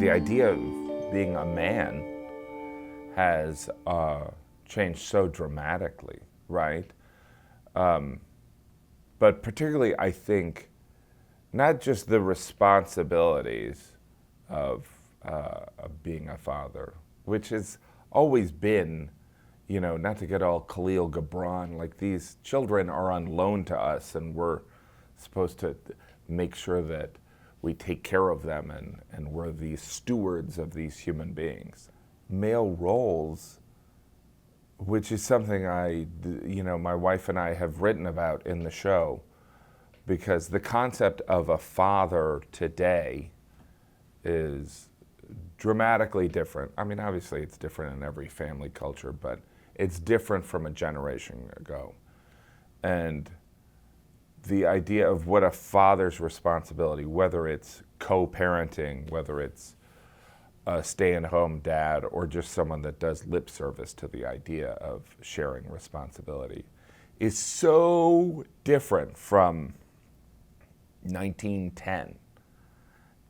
the idea of being a man has changed so dramatically, right? But particularly, I think, not just the responsibilities of being a father, which has always been, you know, not to get all Khalil Gibran, like these children are on loan to us and we're supposed to make sure that we take care of them and we're the stewards of these human beings. Male roles, which is something my wife and I have written about in the show, because the concept of a father today is dramatically different. I mean, obviously it's different in every family culture, but it's different from a generation ago. And the idea of what a father's responsibility, whether it's co-parenting, whether it's a stay-at-home dad, or just someone that does lip service to the idea of sharing responsibility, is so different from 1910.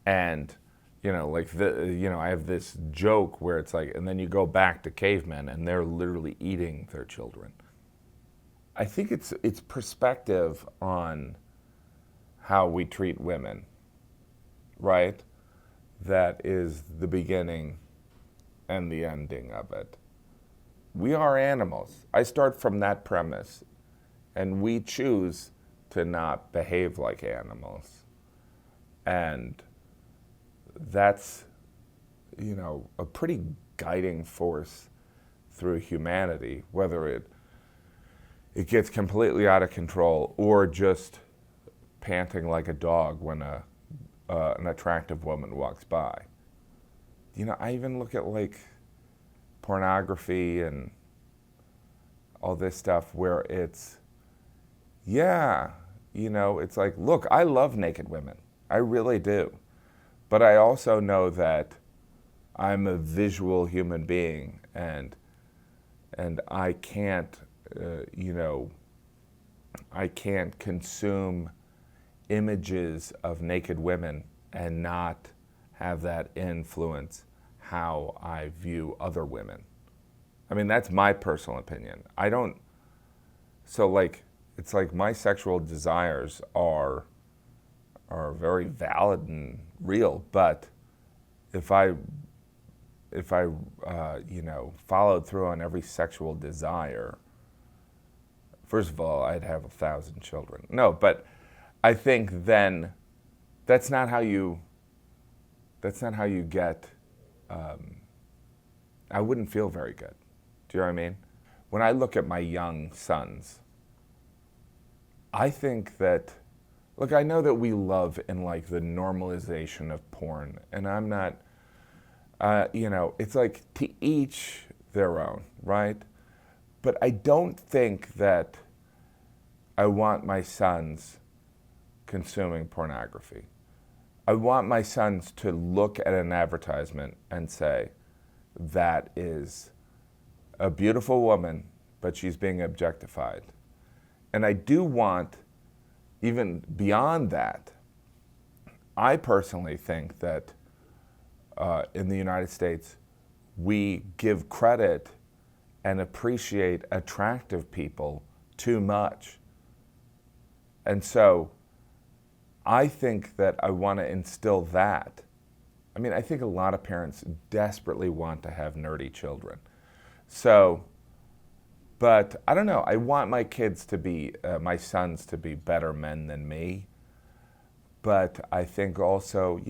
And I have this joke where it's like, and then you go back to cavemen and they're literally eating their children. I think it's perspective on how we treat women, right? That is the beginning and the ending of it. We are animals. I start from that premise, and we choose to not behave like animals. And that's, a pretty guiding force through humanity, whether it gets completely out of control or just panting like a dog when an attractive woman walks by. I even look at like pornography and all this stuff where it's like, look, I love naked women. I really do. But I also know that I'm a visual human being and I can't, I can't consume images of naked women and not have that influence how I view other women. I mean, that's my personal opinion. It's like my sexual desires are very valid and real, but if I followed through on every sexual desire, first of all, I'd have 1,000 children. No, but I think then that's not how you get, I wouldn't feel very good. Do you know what I mean? When I look at my young sons, I think that, look, I know that we love in like the normalization of porn, and I'm not, it's like to each their own, right? But I don't think that I want my sons consuming pornography. I want my sons to look at an advertisement and say, that is a beautiful woman, but she's being objectified. And I do want, even beyond that, I personally think that in the United States, we give credit and appreciate attractive people too much. And so I think that I want to instill that. I mean, I think a lot of parents desperately want to have nerdy children. So, but I don't know, I want my kids to be, my sons to be better men than me. But I think also,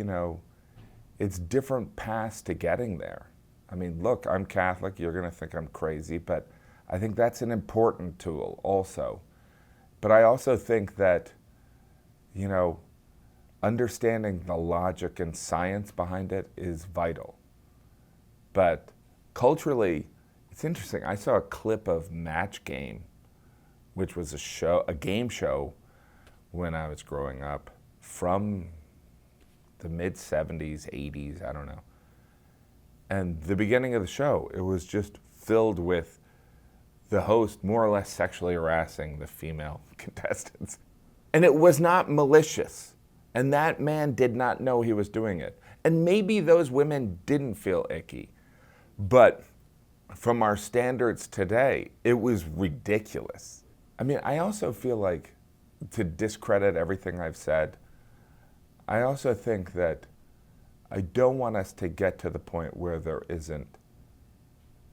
it's different paths to getting there. I mean, look, I'm Catholic, you're going to think I'm crazy, but I think that's an important tool also. But I also think that, understanding the logic and science behind it is vital. But culturally, it's interesting. I saw a clip of Match Game, which was a game show when I was growing up from the mid-70s, 80s, I don't know. And the beginning of the show, it was just filled with the host more or less sexually harassing the female contestants. And it was not malicious. And that man did not know he was doing it. And maybe those women didn't feel icky, but from our standards today, it was ridiculous. I mean, I also feel like, to discredit everything I've said, I also think that I don't want us to get to the point where there isn't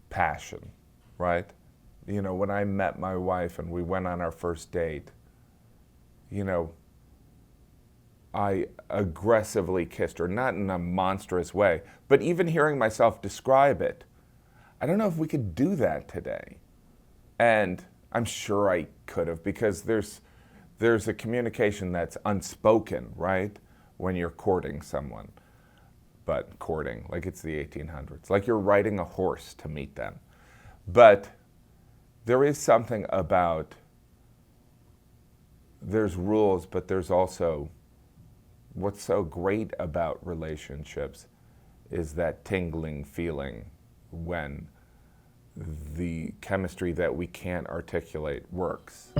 passion, right? You know, when I met my wife and we went on our first date, you know, I aggressively kissed her, not in a monstrous way, but even hearing myself describe it, I don't know if we could do that today. And I'm sure I could have, because there's a communication that's unspoken, right? When you're courting someone. But courting, like it's the 1800s, like you're riding a horse to meet them. But there is something about, there's rules, but there's also, what's so great about relationships is that tingling feeling when the chemistry that we can't articulate works.